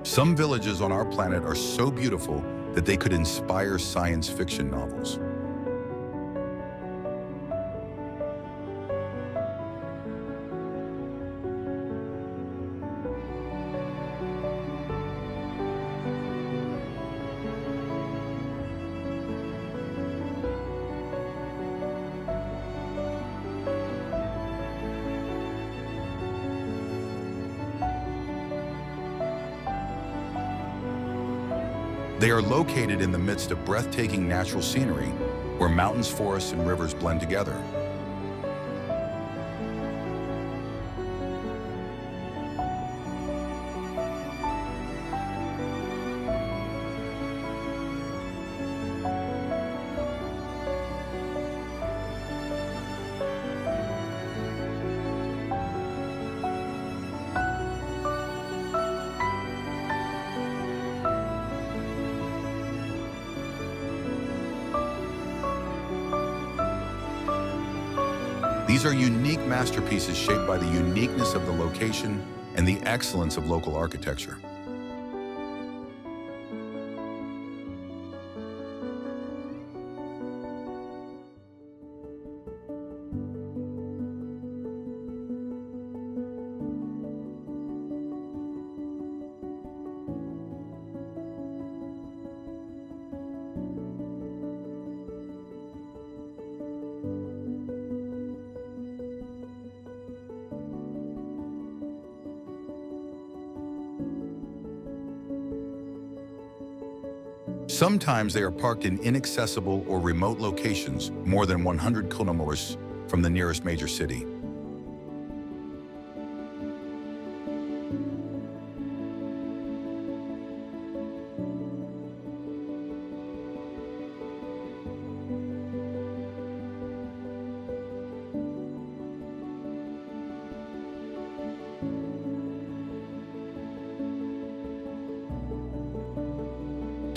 Some villages on our planet are so beautiful that they could inspire science fiction novels. They are located in the midst of breathtaking natural scenery where mountains, forests, and rivers blend together. These are unique masterpieces shaped by the uniqueness of the location and the excellence of local architecture. Sometimes they are parked in inaccessible or remote locations more than 100 kilometers from the nearest major city.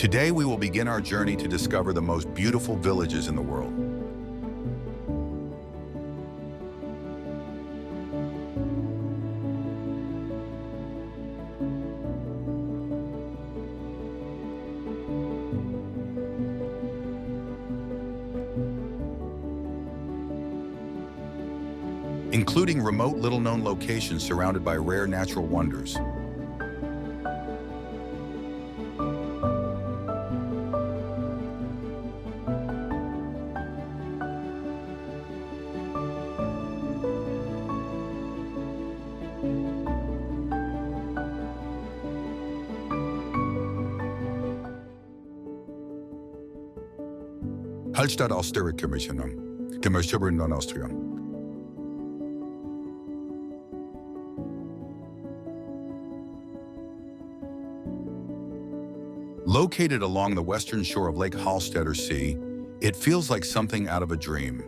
Today, we will begin our journey to discover the most beautiful villages in the world. Including remote, little-known locations surrounded by rare natural wonders. Hallstatt Austria Mürren in Austria. Located along the western shore of Lake Hallstatt Sea, it feels like something out of a dream.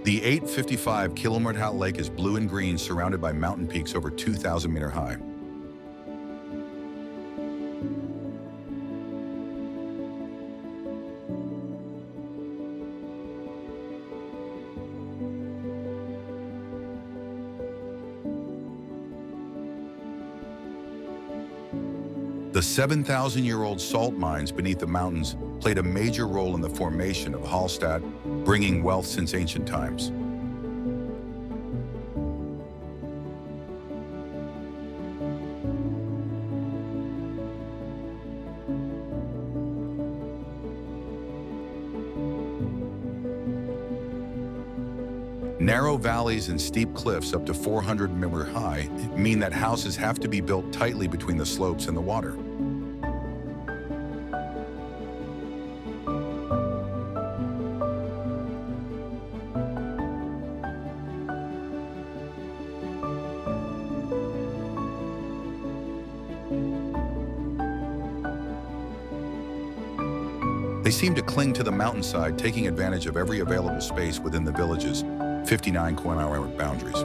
The 855-kilometer lake is blue and green, surrounded by mountain peaks over 2,000 meters high. The 7,000-year-old salt mines beneath the mountains played a major role in the formation of Hallstatt, bringing wealth since ancient times. Narrow valleys and steep cliffs up to 400 meters high mean that houses have to be built tightly between the slopes and the water. They seem to cling to the mountainside, taking advantage of every available space within the village's 59 kilometer boundaries.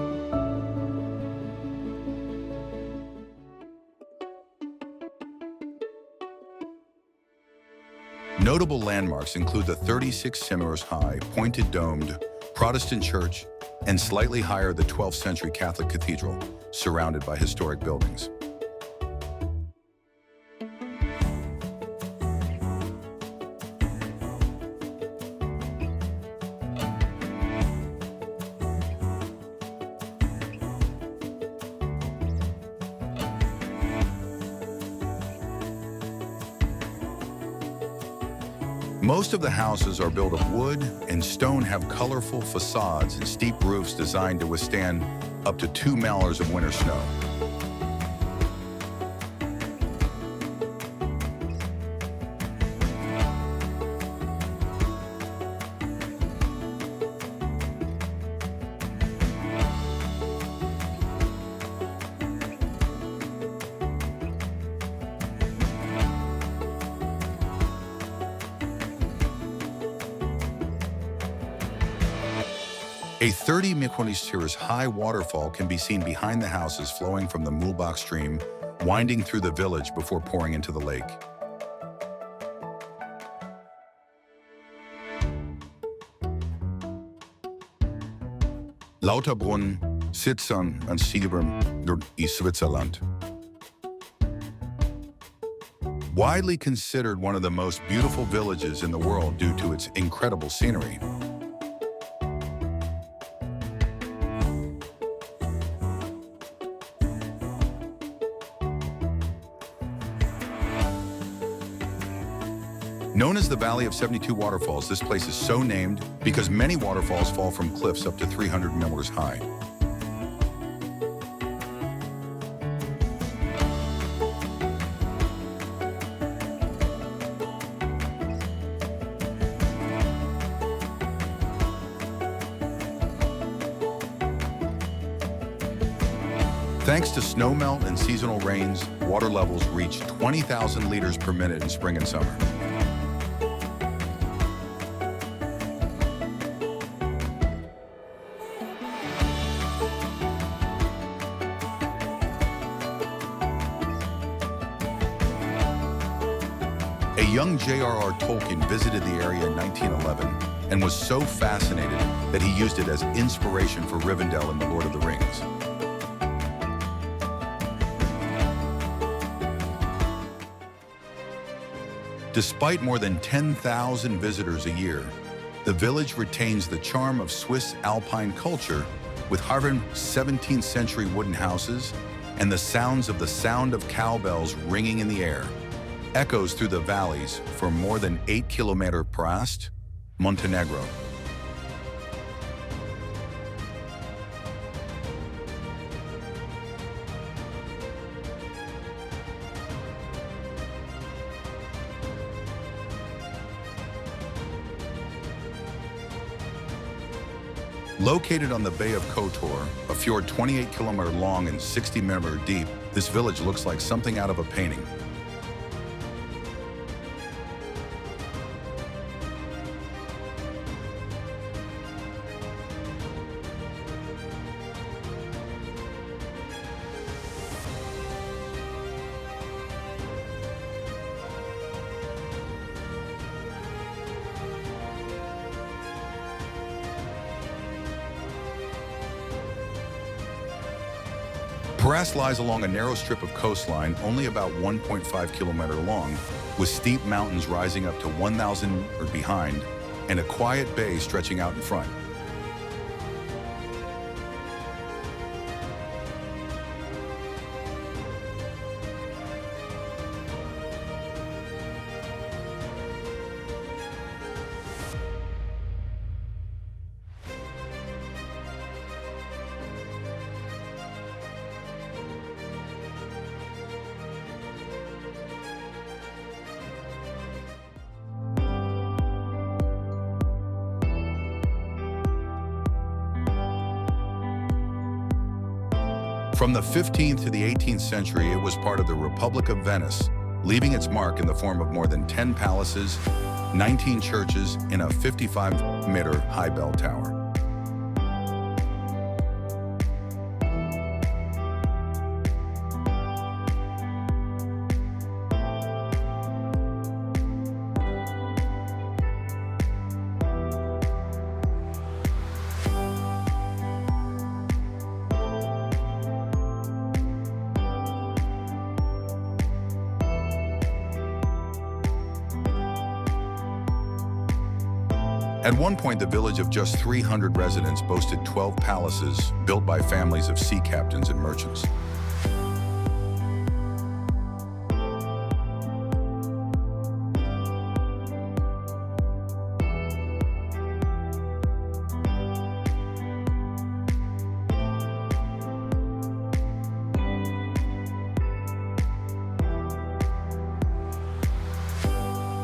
Notable landmarks include the 36 meters high, pointed domed Protestant church and slightly higher the 12th century Catholic cathedral, surrounded by historic buildings. Most of the houses are built of wood, and stone have colorful facades and steep roofs designed to withstand up to 2 milers of winter snow. A 30 meters high waterfall can be seen behind the houses flowing from the Mühlbach stream, winding through the village before pouring into the lake. Lauterbrunnen, Sitzern and Siebern in Switzerland. Widely considered one of the most beautiful villages in the world due to its incredible scenery. Known as the Valley of 72 Waterfalls, this place is so named because many waterfalls fall from cliffs up to 300 meters high. Thanks to snowmelt and seasonal rains, water levels reach 20,000 liters per minute in spring and summer. A young J.R.R. Tolkien visited the area in 1911 and was so fascinated that he used it as inspiration for Rivendell in The Lord of the Rings. Despite more than 10,000 visitors a year, the village retains the charm of Swiss alpine culture with hardened 17th century wooden houses and the sound of cowbells ringing in the air echoes through the valleys for more than 8 kilometers Perast, Montenegro. Located on the Bay of Kotor, a fjord 28 kilometers long and 60 meters deep, this village looks like something out of a painting. Perast lies along a narrow strip of coastline only about 1.5 kilometers long, with steep mountains rising up to 1,000 or behind, and a quiet bay stretching out in front. From the 15th to the 18th century, it was part of the Republic of Venice, leaving its mark in the form of more than 10 palaces, 19 churches, and a 55-meter high bell tower. At one point, the village of just 300 residents boasted 12 palaces built by families of sea captains and merchants.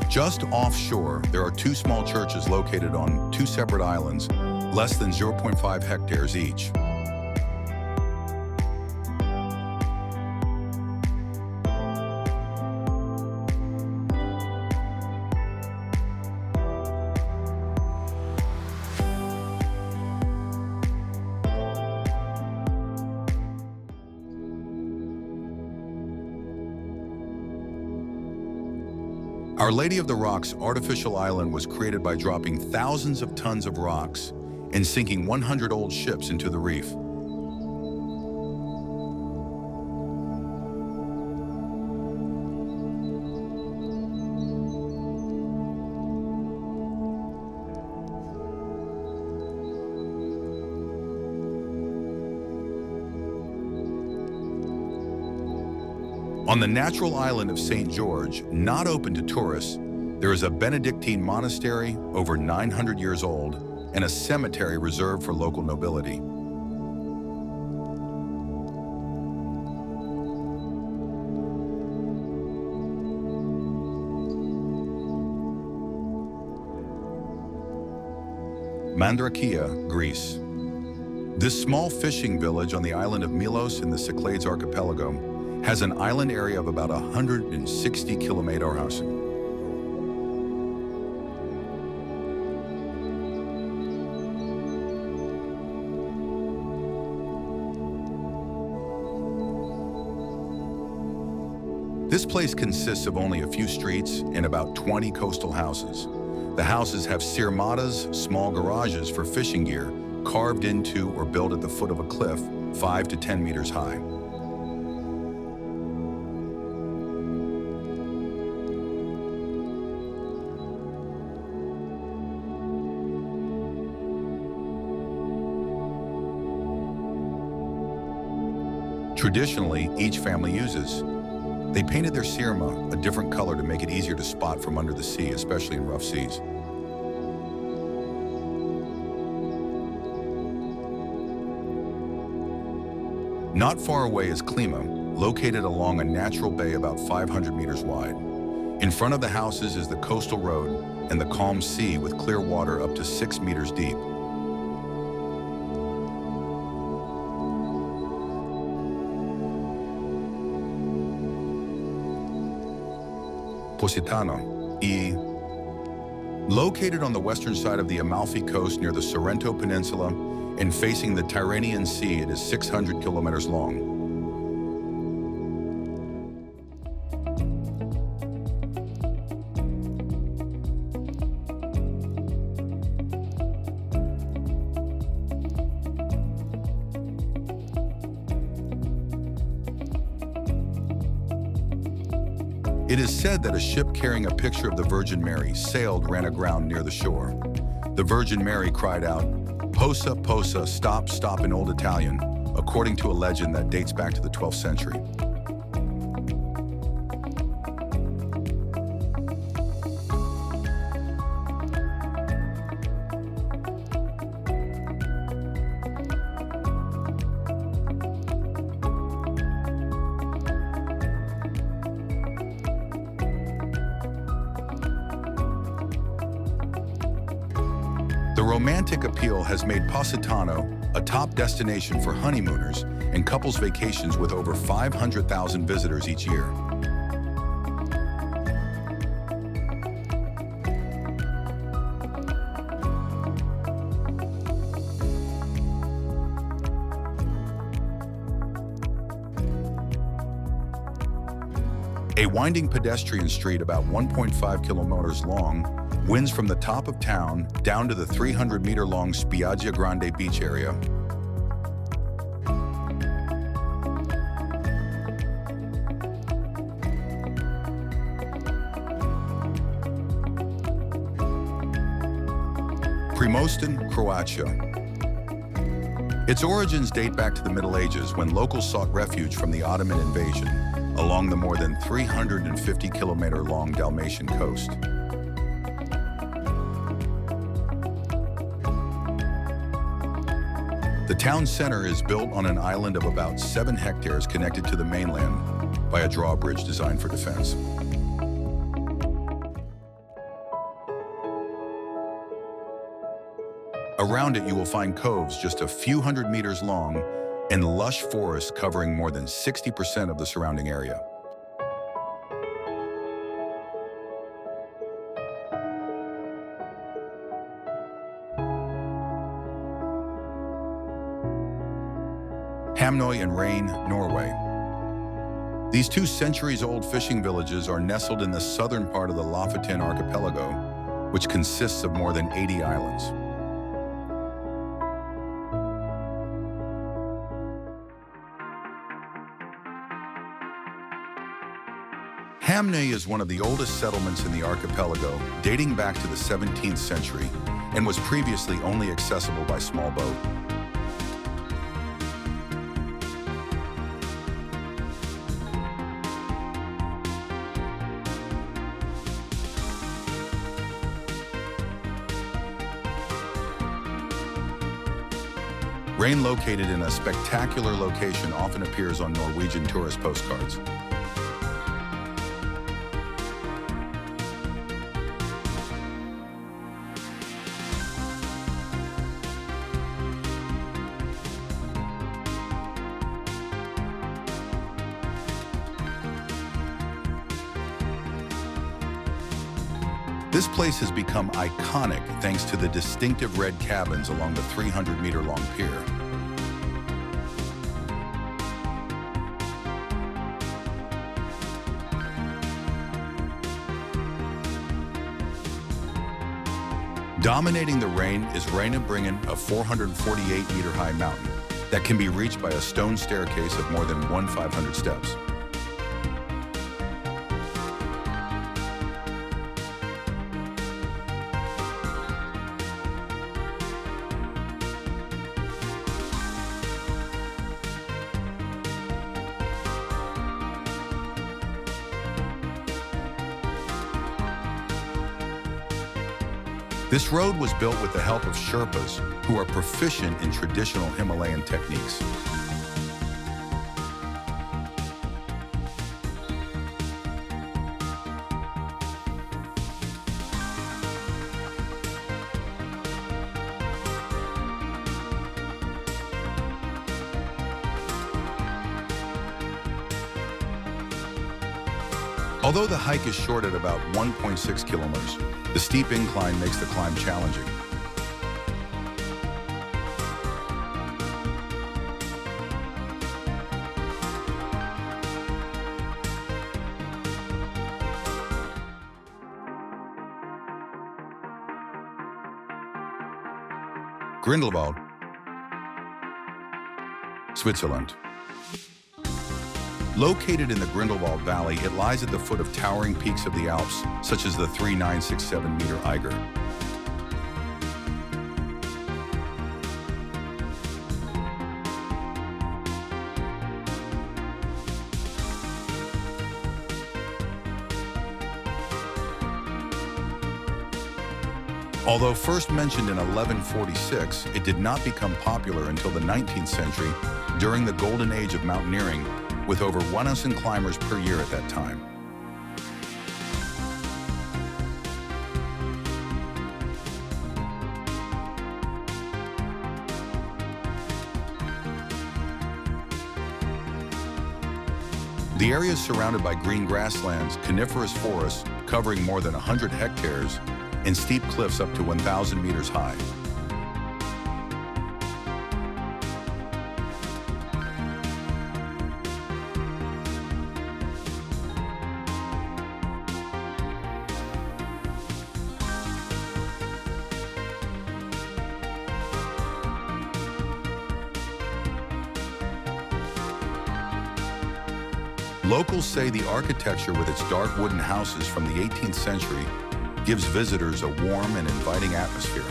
Just offshore, there are two small churches located on two separate islands, less than 0.5 hectares each. Our Lady of the Rocks artificial island was created by dropping thousands of tons of rocks and sinking 100 old ships into the reef. On the natural island of St. George, not open to tourists, there is a Benedictine monastery over 900 years old and a cemetery reserved for local nobility. Mandrakia, Greece. This small fishing village on the island of Milos in the Cyclades archipelago has an island area of about 160 km². This place consists of only a few streets and about 20 coastal houses. The houses have sirmatas, small garages for fishing gear, carved into or built at the foot of a cliff 5 to 10 meters high. Traditionally, each family uses. They painted their sirma a different color to make it easier to spot from under the sea, especially in rough seas. Not far away is Klima, located along a natural bay about 500 meters wide. In front of the houses is the coastal road and the calm sea with clear water up to 6 meters deep. Positano, located on the western side of the Amalfi Coast near the Sorrento Peninsula and facing the Tyrrhenian Sea, it is 600 kilometers long. It is said that a ship carrying a picture of the Virgin Mary ran aground near the shore. The Virgin Mary cried out, "Posa, posa, stop, stop," in Old Italian, according to a legend that dates back to the 12th century. The romantic appeal has made Positano a top destination for honeymooners and couples vacations with over 500,000 visitors each year. A winding pedestrian street about 1.5 kilometers long winds from the top of town down to the 300-meter-long Spiaggia Grande beach area. Primosten, Croatia. Its origins date back to the Middle Ages when locals sought refuge from the Ottoman invasion along the more than 350-kilometer-long Dalmatian coast. The town center is built on an island of about 7 hectares connected to the mainland by a drawbridge designed for defense. Around it, you will find coves just a few hundred meters long and lush forests covering more than 60% of the surrounding area. Hamnøy and Rain, Norway. These 2 centuries-old fishing villages are nestled in the southern part of the Lofoten archipelago, which consists of more than 80 islands. Hamnøy is one of the oldest settlements in the archipelago, dating back to the 17th century, and was previously only accessible by small boat. Rain, located in a spectacular location, often appears on Norwegian tourist postcards. This place has become iconic thanks to the distinctive red cabins along the 300-meter-long pier. Dominating the Rain is Riverside, a 448-meter-high mountain that can be reached by a stone staircase of more than 1,500 steps. This road was built with the help of Sherpas, who are proficient in traditional Himalayan techniques. Although the hike is short at about 1.6 kilometers, the steep incline makes the climb challenging. Grindelwald, Switzerland. Located in the Grindelwald Valley, it lies at the foot of towering peaks of the Alps, such as the 3,967-meter Eiger. Although first mentioned in 1146, it did not become popular until the 19th century, during the golden age of mountaineering, with over 1,000 climbers per year at that time. The area is surrounded by green grasslands, coniferous forests covering more than 100 hectares, and steep cliffs up to 1,000 meters high. Locals say the architecture with its dark wooden houses from the 18th century gives visitors a warm and inviting atmosphere.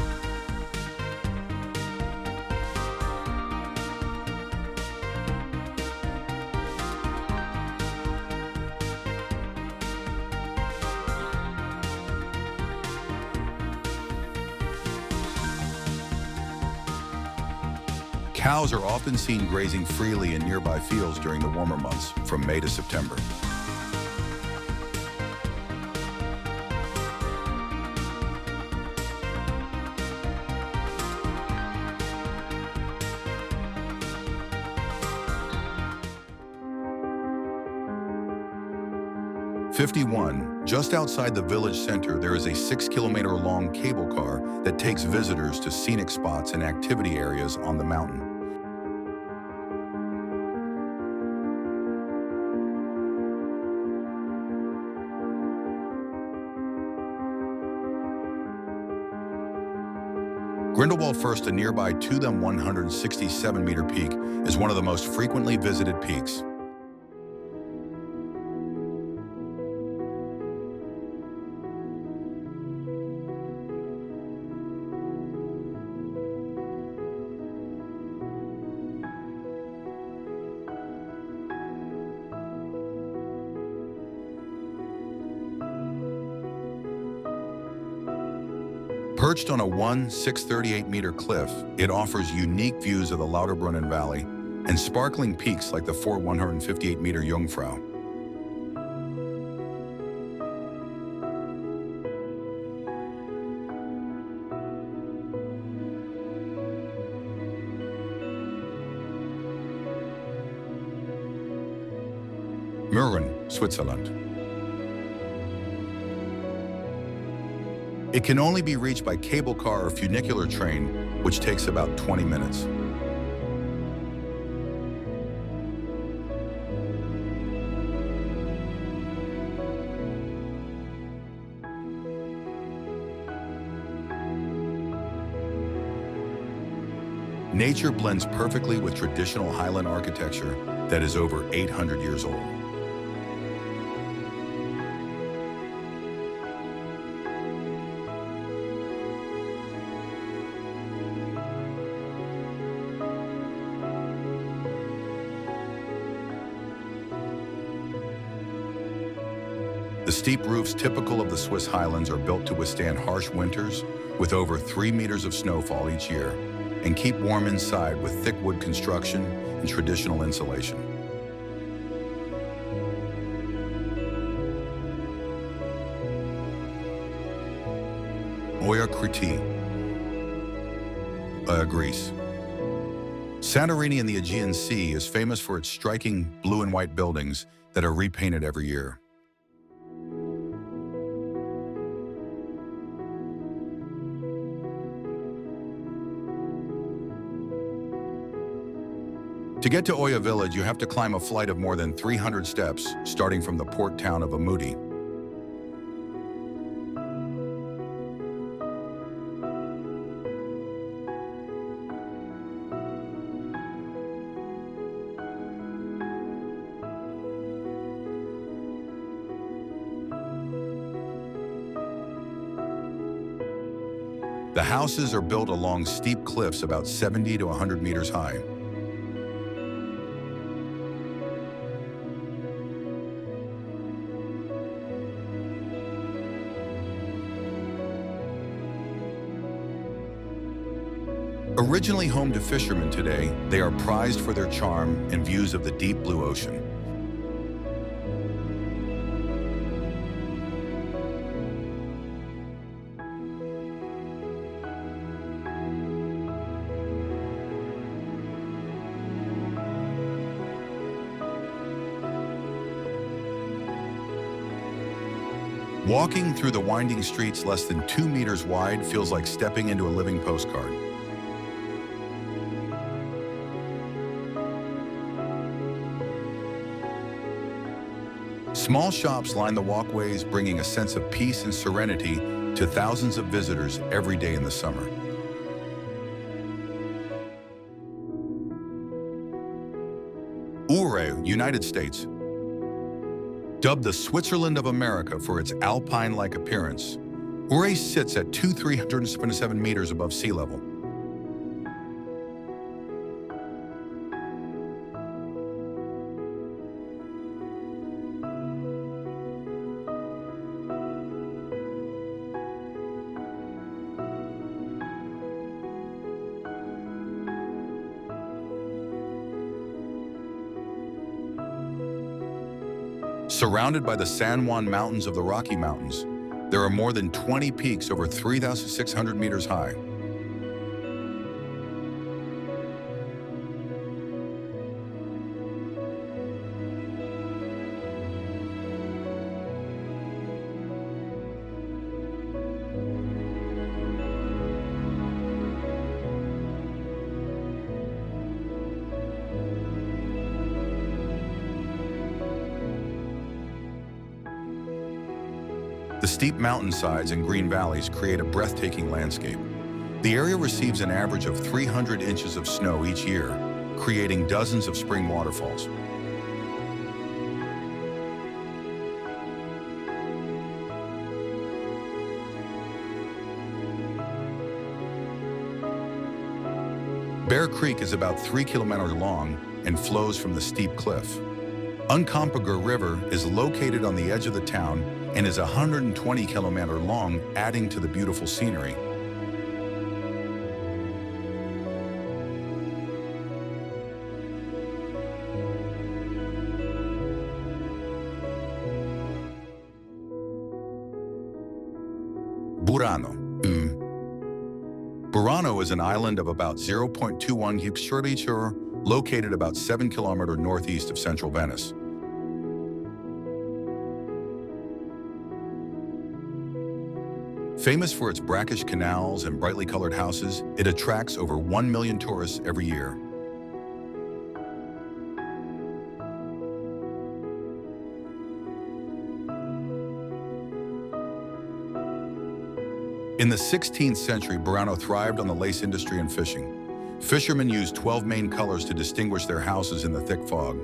Cows are often seen grazing freely in nearby fields during the warmer months, from May to September. Just outside the village center, there is a 6-kilometer-long cable car that takes visitors to scenic spots and activity areas on the mountain. Grindelwald First, a nearby 167-meter peak, is one of the most frequently visited peaks. Perched on a 638-meter cliff, it offers unique views of the Lauterbrunnen Valley and sparkling peaks like the 158-meter Jungfrau. Mürren, Switzerland. It can only be reached by cable car or funicular train, which takes about 20 minutes. Nature blends perfectly with traditional highland architecture that is over 800 years old. The steep roofs typical of the Swiss highlands are built to withstand harsh winters with over 3 meters of snowfall each year and keep warm inside with thick wood construction and traditional insulation. Oia Crete, Greece. Santorini in the Aegean Sea is famous for its striking blue and white buildings that are repainted every year. To get to Oia village, you have to climb a flight of more than 300 steps, starting from the port town of Amudi. The houses are built along steep cliffs about 70 to 100 meters high. Originally home to fishermen today, they are prized for their charm and views of the deep blue ocean. Walking through the winding streets less than 2 meters wide feels like stepping into a living postcard. Small shops line the walkways, bringing a sense of peace and serenity to thousands of visitors every day in the summer. Ure, United States. Dubbed the Switzerland of America for its alpine-like appearance, Ure sits at 377 meters above sea level. Surrounded by the San Juan Mountains of the Rocky Mountains, there are more than 20 peaks over 3,600 meters high. The steep mountainsides and green valleys create a breathtaking landscape. The area receives an average of 300 inches of snow each year, creating dozens of spring waterfalls. Bear Creek is about 3 kilometers long and flows from the steep cliff. Uncompahgre River is located on the edge of the town and is 120 kilometers long, adding to the beautiful scenery. Burano. Burano is an island of about 0.21 km, located about 7 kilometers northeast of central Venice. Famous for its brackish canals and brightly colored houses, it attracts over 1 million tourists every year. In the 16th century, Burano thrived on the lace industry and fishing. Fishermen used 12 main colors to distinguish their houses in the thick fog.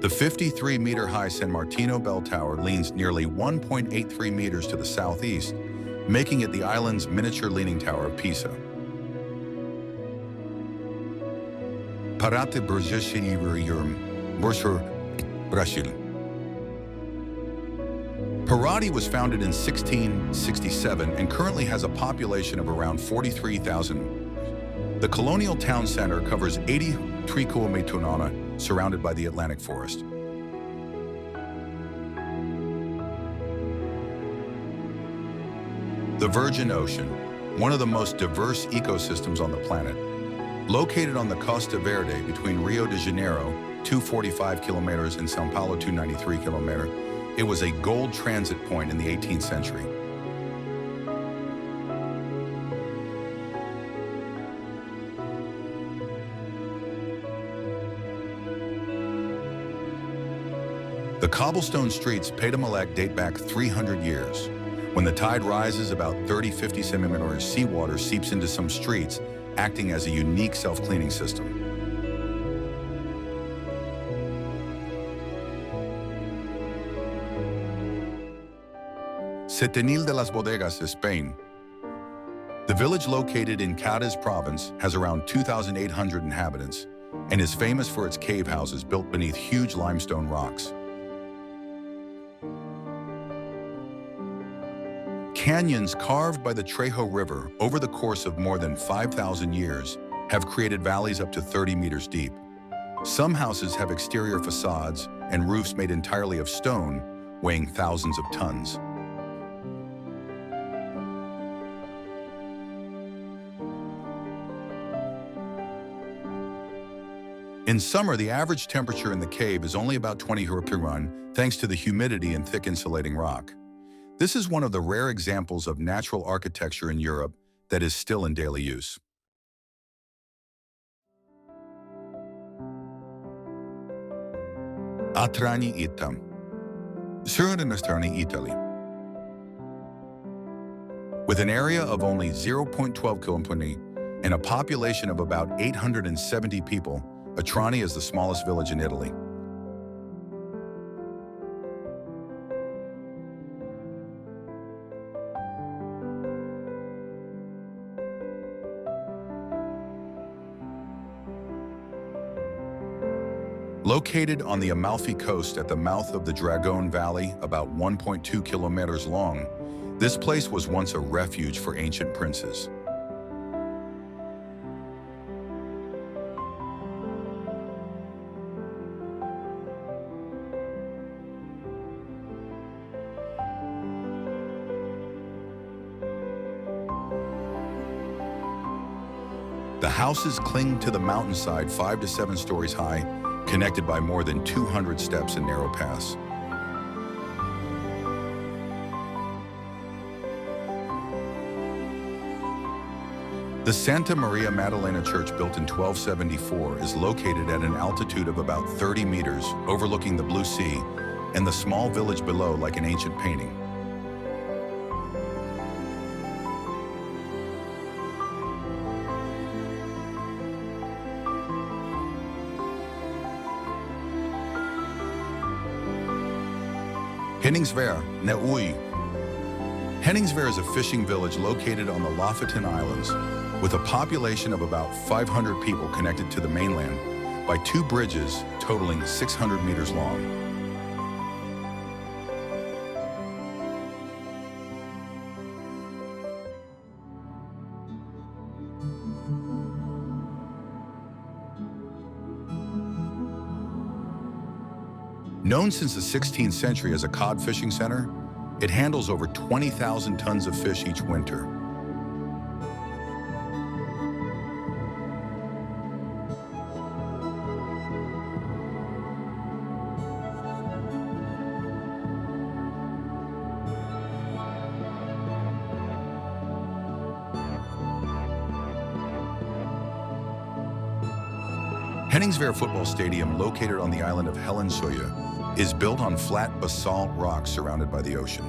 The 53-meter-high San Martino bell tower leans nearly 1.83 meters to the southeast, making it the island's miniature leaning tower of Pisa. Parate Brazil. Primosten was founded in 1667 and currently has a population of around 43,000. The colonial town center covers 83 kilometers, surrounded by the Atlantic forest. The Virgin Ocean, one of the most diverse ecosystems on the planet. Located on the Costa Verde between Rio de Janeiro, 245 kilometers, and São Paulo, 293 kilometers, it was a gold transit point in the 18th century. The cobblestone streets Pedamalek date back 300 years. When the tide rises, about 30-50 centimeters seawater seeps into some streets, acting as a unique self-cleaning system. Setenil de las Bodegas is Spain. The village located in Cádiz province has around 2,800 inhabitants and is famous for its cave houses built beneath huge limestone rocks. Canyons carved by the Trejo River over the course of more than 5,000 years have created valleys up to 30 meters deep. Some houses have exterior facades and roofs made entirely of stone, weighing thousands of tons. In summer, the average temperature in the cave is only about 20 degrees, thanks to the humidity and thick insulating rock. This is one of the rare examples of natural architecture in Europe that is still in daily use. Atrani Ita, Southern Italy. With an area of only 0.12 kilometers and a population of about 870 people, Atrani is the smallest village in Italy. Located on the Amalfi coast at the mouth of the Dragon Valley, about 1.2 kilometers long, this place was once a refuge for ancient princes. houses cling to the mountainside 5 to 7 stories high, connected by more than 200 steps and narrow paths. The Santa Maria Maddalena Church, built in 1274, is located at an altitude of about 30 meters, overlooking the Blue Sea and the small village below like an ancient painting. Henningsvær, Neui. Henningsvær is a fishing village located on the Lofoten Islands, with a population of about 500 people connected to the mainland by 2 bridges totaling 600 meters long. Known since the 16th century as a cod fishing center, it handles over 20,000 tons of fish each winter. Henningsvær Football Stadium, located on the island of Helensøya, is built on flat basalt rock surrounded by the ocean.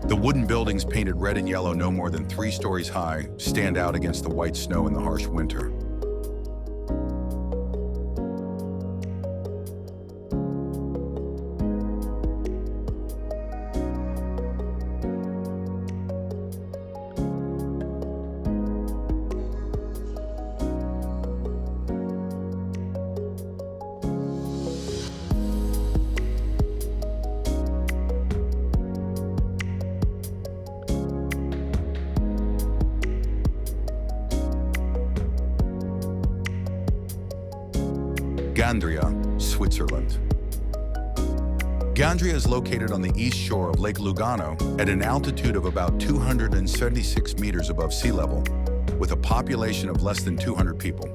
The wooden buildings, painted red and yellow no more than 3 stories high, stand out against the white snow in the harsh winter. Gandria, Switzerland. Gandria is located on the east shore of Lake Lugano at an altitude of about 276 meters above sea level, with a population of less than 200 people.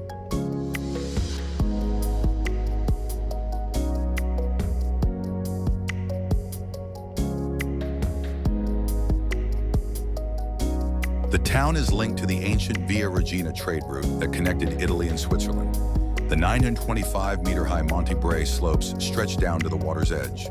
The town is linked to the ancient Via Regina trade route that connected Italy and Switzerland. The 925-meter-high Monte Bray slopes stretch down to the water's edge.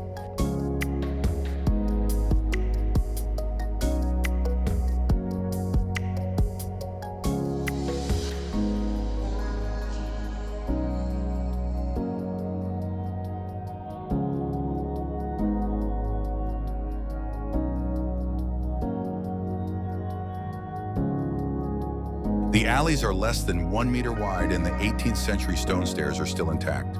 The alleys are less than 1 meter wide, and the 18th century stone stairs are still intact.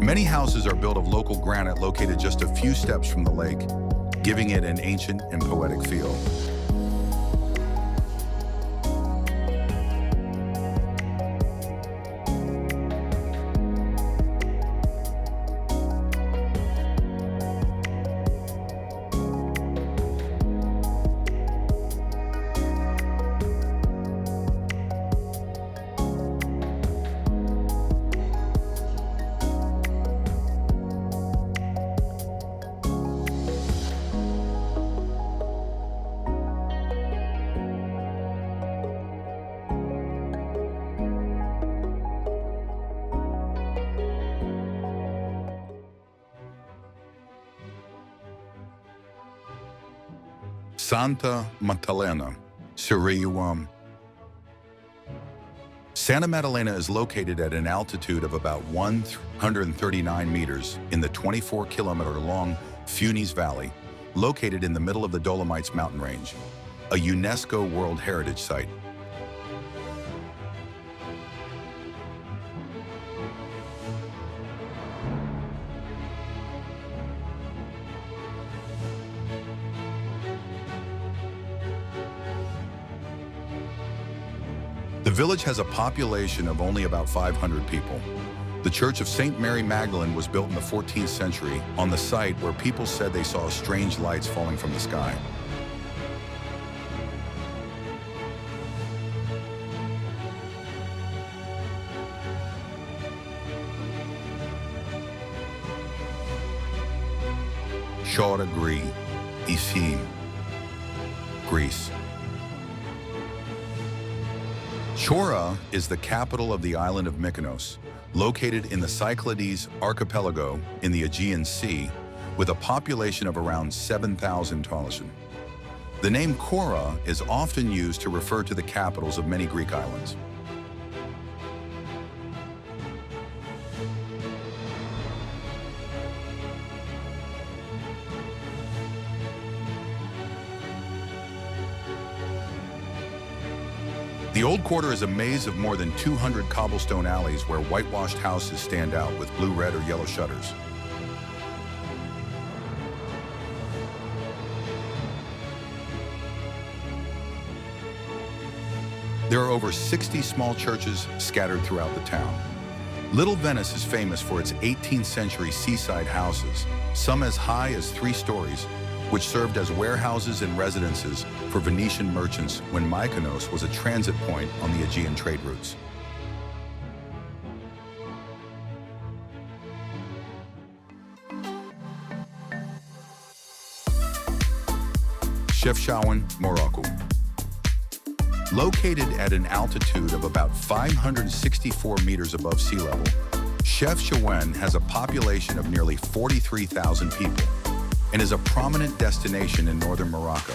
Many houses are built of local granite located just a few steps from the lake, giving it an ancient and poetic feel. Santa Maddalena, Siriuam. Santa Maddalena is located at an altitude of about 139 meters in the 24-kilometer-long Funes Valley, located in the middle of the Dolomites mountain range, a UNESCO World Heritage Site. The village has a population of only about 500 people. The Church of St. Mary Magdalene was built in the 14th century on the site where people said they saw strange lights falling from the sky. Chora Greece, Greece. Chora is the capital of the island of Mykonos, located in the Cyclades archipelago in the Aegean Sea, with a population of around 7,000 Toloshan. The name Chora is often used to refer to the capitals of many Greek islands. The Old Quarter is a maze of more than 200 cobblestone alleys where whitewashed houses stand out with blue, red, or yellow shutters. There are over 60 small churches scattered throughout the town. Little Venice is famous for its 18th century seaside houses, some as high as 3 stories, which served as warehouses and residences for Venetian merchants when Mykonos was a transit point on the Aegean trade routes. Chefchaouen, Morocco. Located at an altitude of about 564 meters above sea level, Chefchaouen has a population of nearly 43,000 people and is a prominent destination in northern Morocco.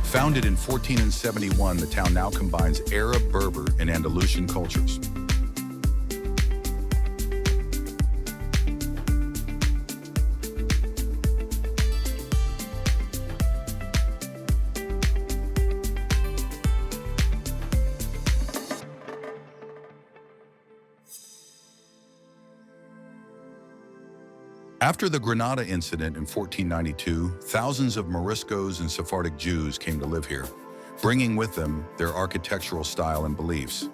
Founded in 1471, the town now combines Arab, Berber, and Andalusian cultures. After the Granada incident in 1492, thousands of Moriscos and Sephardic Jews came to live here, bringing with them their architectural style and beliefs.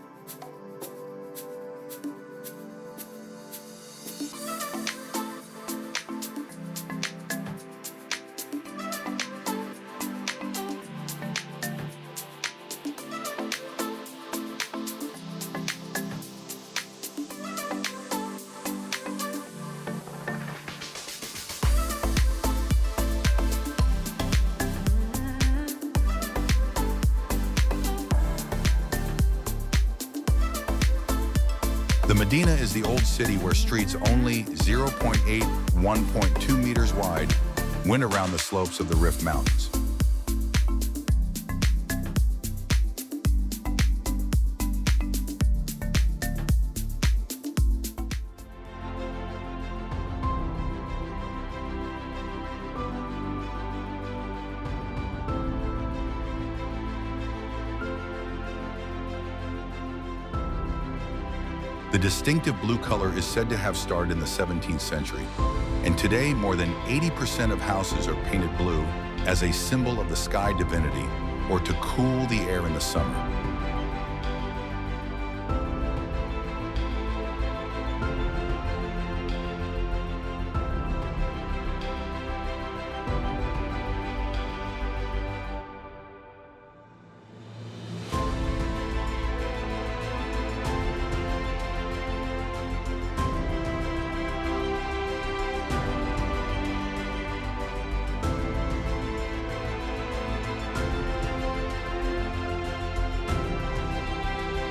The Medina is the old city where streets only 0.8, 1.2 meters wide went around the slopes of the Rift Mountains. The distinctive blue color is said to have started in the 17th century, and today more than 80% of houses are painted blue as a symbol of the sky divinity or to cool the air in the summer.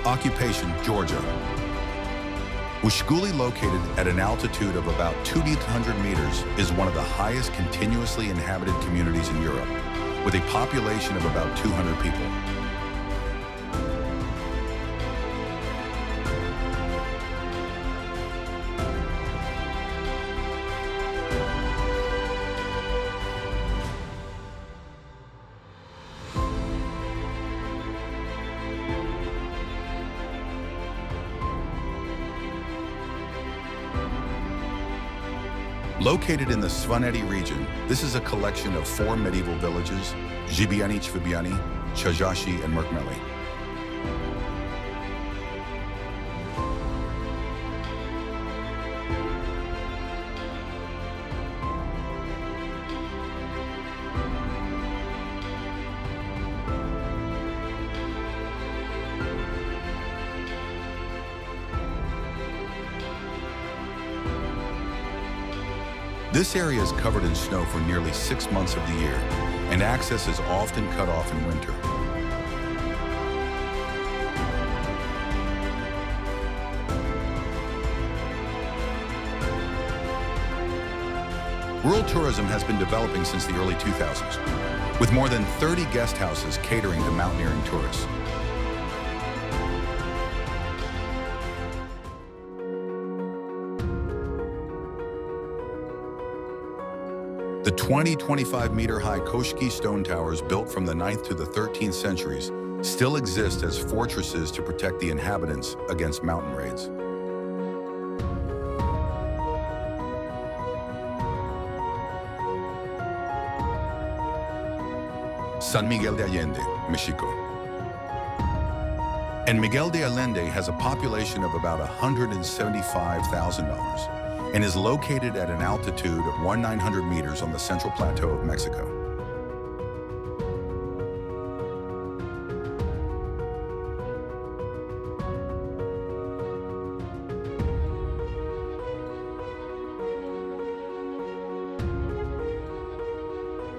Occupation, Georgia. Ushguli, located at an altitude of about 200 meters, is one of the highest continuously inhabited communities in Europe, with a population of about 200 people. Located in the Svaneti region, this is a collection of 4 medieval villages: Zhibiani, Chvibiani, Chajashi, and Murkmeli. This area is covered in snow for nearly 6 months of the year, and access is often cut off in winter. Rural tourism has been developing since the early 2000s, with more than 30 guest houses catering to mountaineering tourists. The 20-25 meter high Koshki stone towers, built from the 9th to the 13th centuries, still exist as fortresses to protect the inhabitants against mountain raids. San Miguel de Allende, Mexico. And Miguel de Allende has a population of about 175,000 and is located at an altitude of 1,900 meters on the central plateau of Mexico.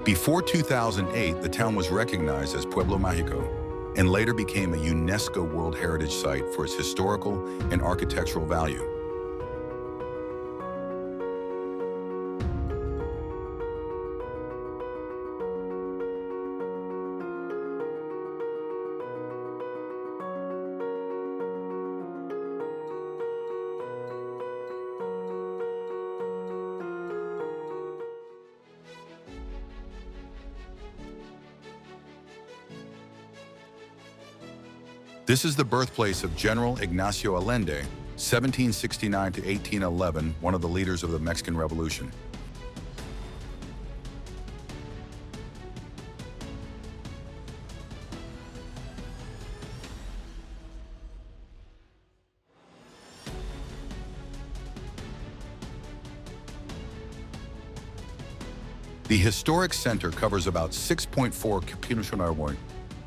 Before 2008, the town was recognized as Pueblo Mágico and later became a UNESCO World Heritage Site for its historical and architectural value. This is the birthplace of General Ignacio Allende, 1769 to 1811, one of the leaders of the Mexican Revolution. The historic center covers about 6.4 km²,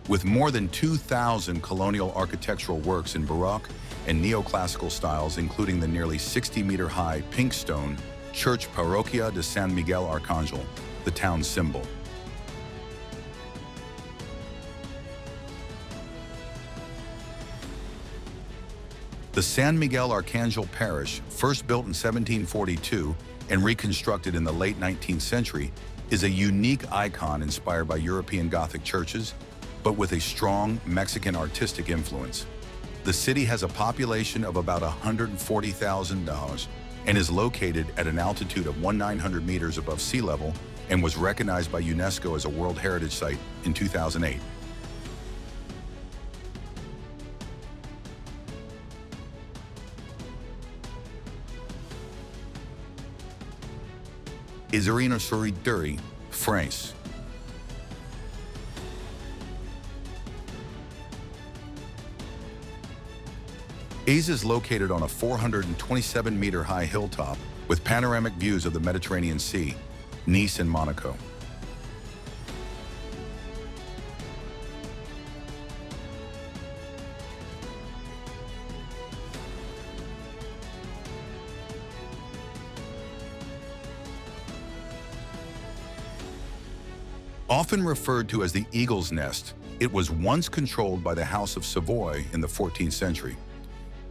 with more than 2,000 colonial architectural works in Baroque and neoclassical styles, including the nearly 60-meter-high pink stone Church Parroquia de San Miguel Arcángel, the town's symbol. The San Miguel Arcángel parish, first built in 1742 and reconstructed in the late 19th century, is a unique icon inspired by European Gothic churches, but with a strong Mexican artistic influence. The city has a population of about 140,000 and is located at an altitude of 1,900 meters above sea level and was recognized by UNESCO as a World Heritage Site in 2008. Izarino-sur-Duri, France. Aze is located on a 427-meter-high hilltop with panoramic views of the Mediterranean Sea, Nice, and Monaco. Often referred to as the Eagle's Nest, it was once controlled by the House of Savoy in the 14th century.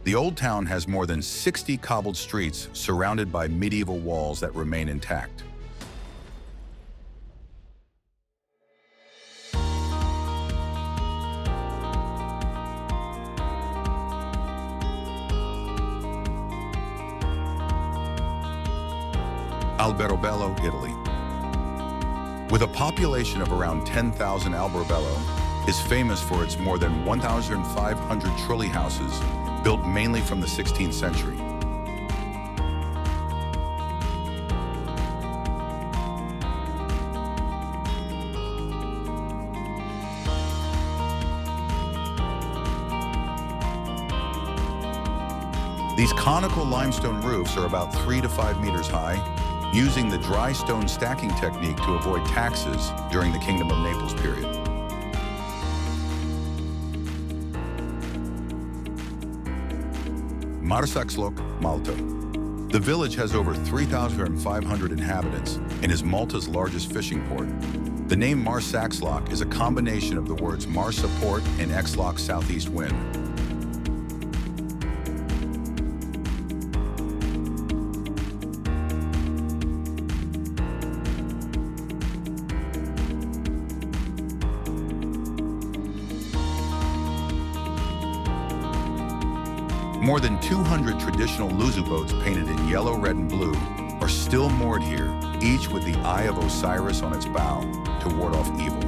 The old town has more than 60 cobbled streets surrounded by medieval walls that remain intact. Alberobello, Italy. With a population of around 10,000, Alberobello is famous for its more than 1,500 trulli houses built mainly from the 16th century. These conical limestone roofs are about 3 to 5 meters high, using the dry stone stacking technique to avoid taxes during the Kingdom of Naples period. Marsaxlok, Malta. The village has over 3,500 inhabitants and is Malta's largest fishing port. The name Marsaxlok is a combination of the words Marsa Port and Xlok southeast wind. More than 200 traditional Luzu boats painted in yellow, red, and blue are still moored here, each with the Eye of Osiris on its bow to ward off evil.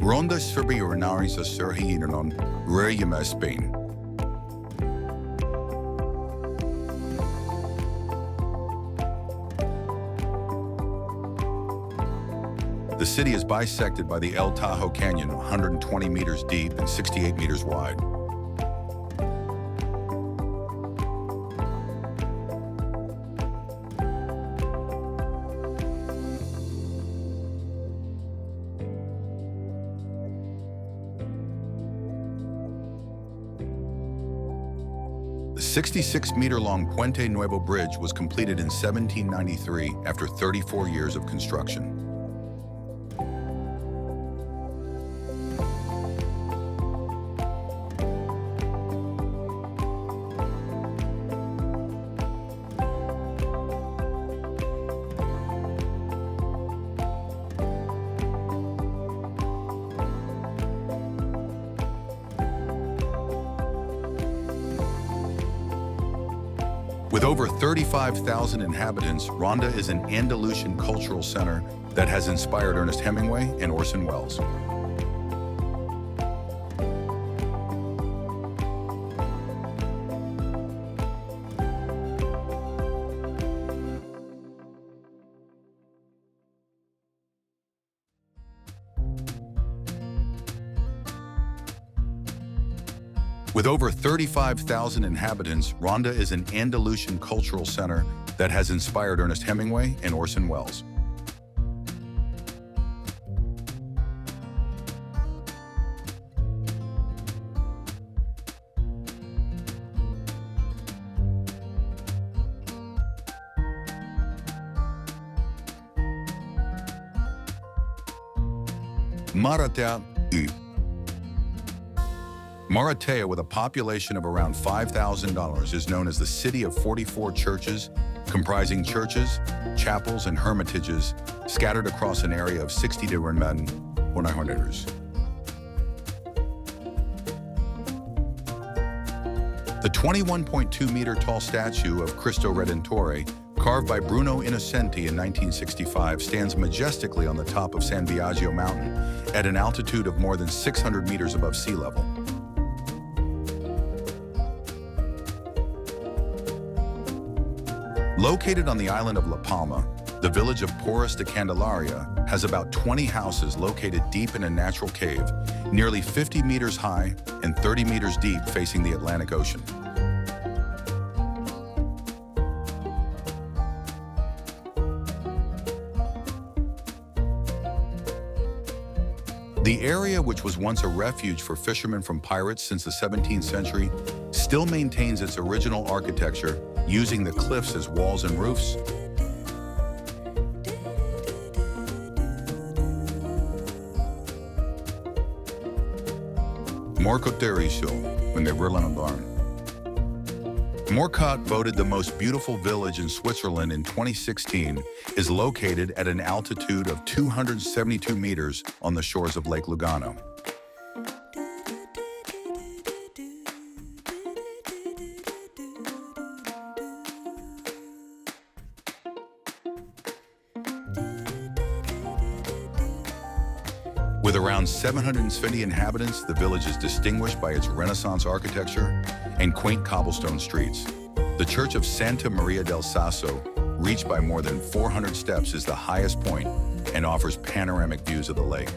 Ronda Serbiornaris Serhinon, Rayama, Spain. The city is bisected by the El Tahoe Canyon, 120 meters deep and 68 meters wide. The 66-meter-long Puente Nuevo Bridge was completed in 1793 after 34 years of construction. With over 35,000 inhabitants, Ronda is an Andalusian cultural center that has inspired Ernest Hemingway and Orson Welles. With over 35,000 inhabitants, Ronda is an Andalusian cultural center that has inspired Ernest Hemingway and Orson Welles. Maratea, Maratea, with a population of around 5,000, is known as the City of 44 Churches, comprising churches, chapels, and hermitages scattered across an area of 60 different kilometers. The 21.2-meter-tall statue of Cristo Redentore, carved by Bruno Innocenti in 1965, stands majestically on the top of San Biagio Mountain at an altitude of more than 600 meters above sea level. Located on the island of La Palma, the village of Poros de Candelaria has about 20 houses located deep in a natural cave, nearly 50 meters high and 30 meters deep facing the Atlantic Ocean. The area, which was once a refuge for fishermen from pirates since the 17th century, still maintains its original architecture, using the cliffs as walls and roofs. Morcott, voted the most beautiful village in Switzerland in 2016, is located at an altitude of 272 meters on the shores of Lake Lugano. With around 750 inhabitants, the village is distinguished by its Renaissance architecture and quaint cobblestone streets. The Church of Santa Maria del Sasso, reached by more than 400 steps, is the highest point and offers panoramic views of the lake.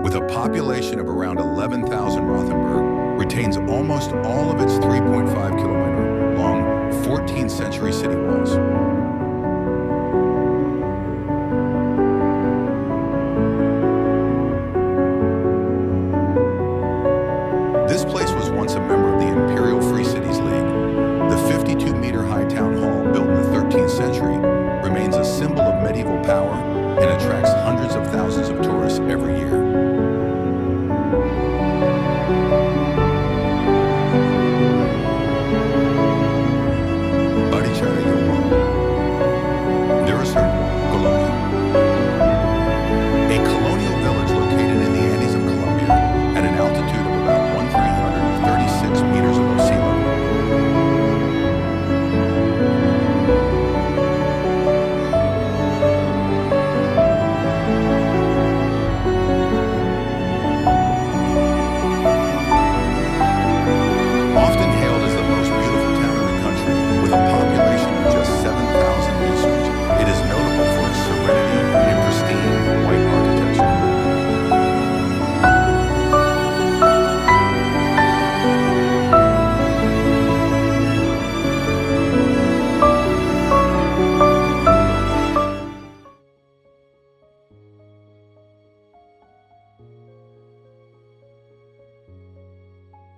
With a population of around 11,000, Rothenburg retains almost all of its 3.5-kilometer long 14th century city walls. This place was once a member of the Imperial Free Cities League. The 52-meter high town hall, built in the 13th century, remains a symbol of medieval power and attracts hundreds of thousands of tourists every year.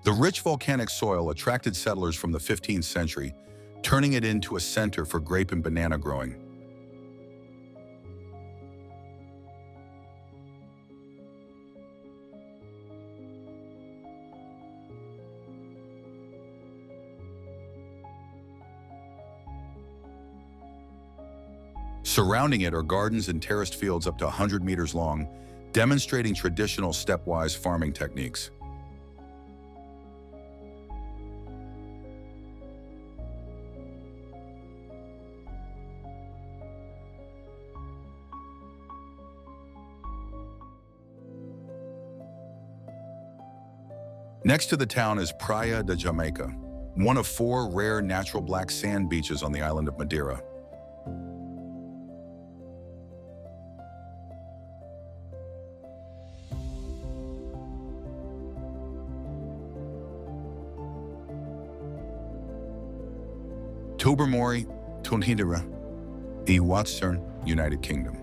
The rich volcanic soil attracted settlers from the 15th century, turning it into a center for grape and banana growing. Surrounding it are gardens and terraced fields up to 100 meters long, demonstrating traditional stepwise farming techniques. Next to the town is Praia de Jamaica, one of 4 rare natural black sand beaches on the island of Madeira. Tobermory, Tonhidera, Watstern, United Kingdom.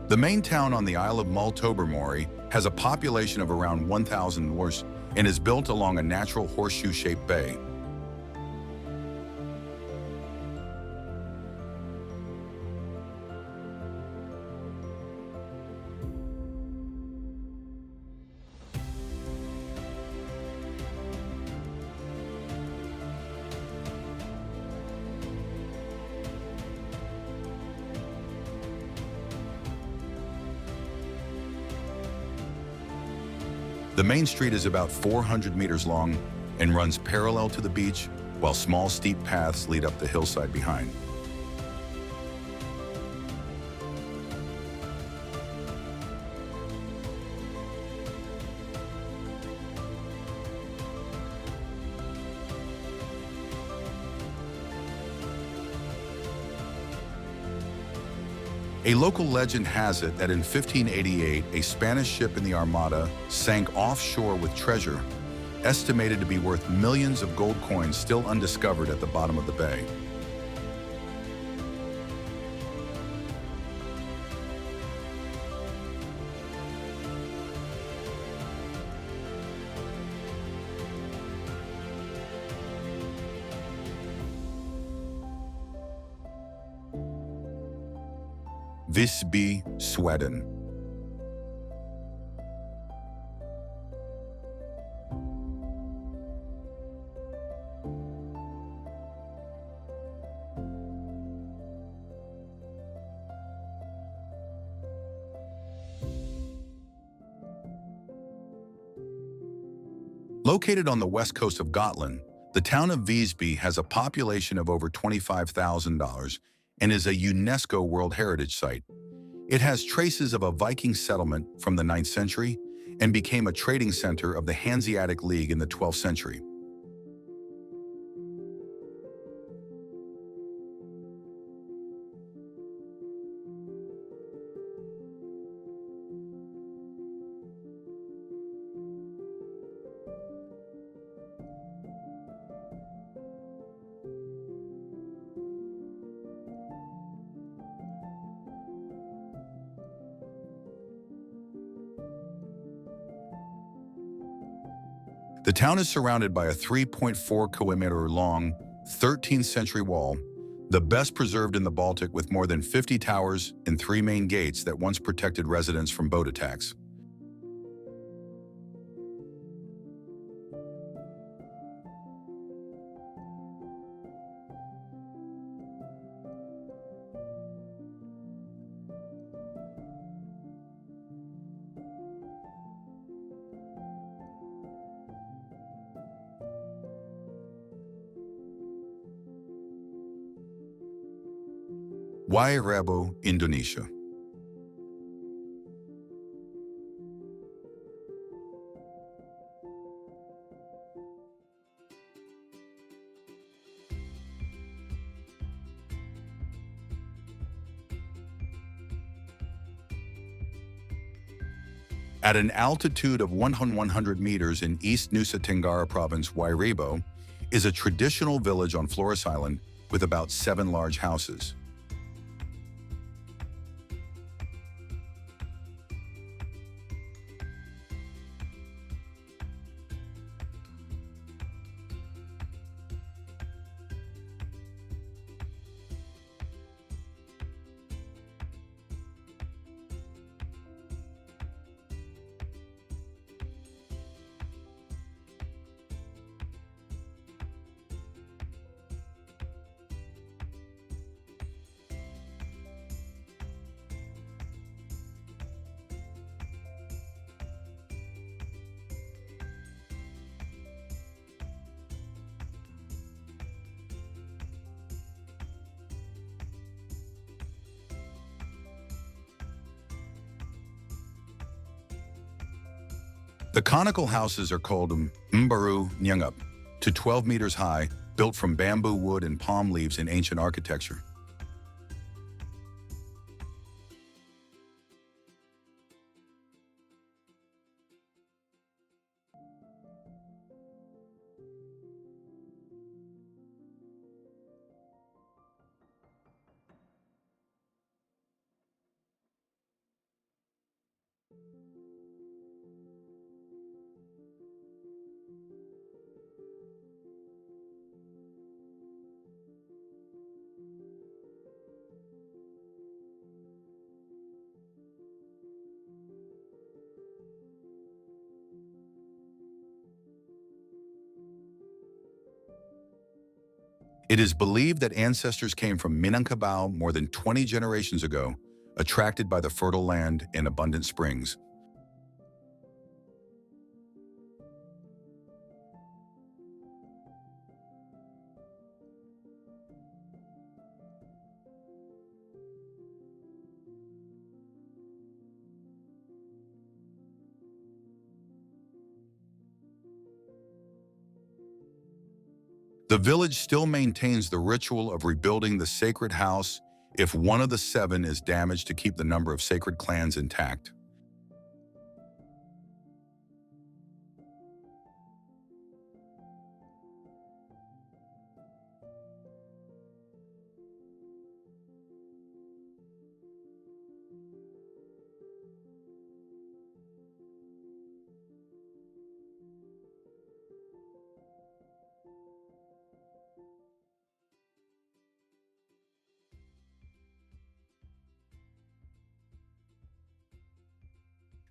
The main town on the Isle of Mull, Tobermory, has a population of around 1,000 Wors and is built along a natural horseshoe-shaped bay. The main street is about 400 meters long and runs parallel to the beach, while small steep paths lead up the hillside behind. A local legend has it that in 1588, a Spanish ship in the Armada sank offshore with treasure, estimated to be worth millions of gold coins still undiscovered at the bottom of the bay. Visby, Sweden. Located on the west coast of Gotland, the town of Visby has a population of over 25,000 and is a UNESCO World Heritage Site. It has traces of a Viking settlement from the 9th century and became a trading center of the Hanseatic League in the 12th century. The town is surrounded by a 3.4-kilometer long, 13th century wall, the best preserved in the Baltic, with more than 50 towers and 3 main gates that once protected residents from boat attacks. Wairabo, Indonesia. At an altitude of 100 meters in East Nusa Tenggara Province, Wairabo is a traditional village on Flores Island with about 7 large houses. The conical houses are called Mbaru Nyangap, to 12 meters high, built from bamboo, wood, and palm leaves in ancient architecture. It is believed that ancestors came from Minangkabau more than 20 generations ago, attracted by the fertile land and abundant springs. The village still maintains the ritual of rebuilding the sacred house if one of the seven is damaged to keep the number of sacred clans intact.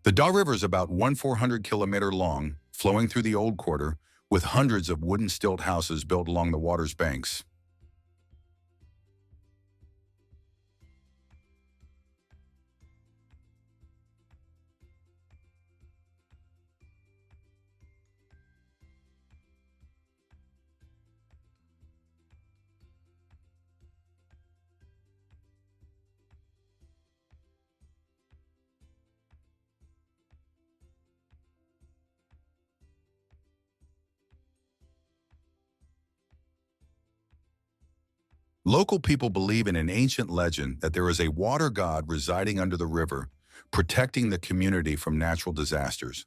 The Dar River is about 1,400-kilometer long, flowing through the Old Quarter, with hundreds of wooden stilt houses built along the water's banks. Local people believe in an ancient legend that there is a water god residing under the river, protecting the community from natural disasters.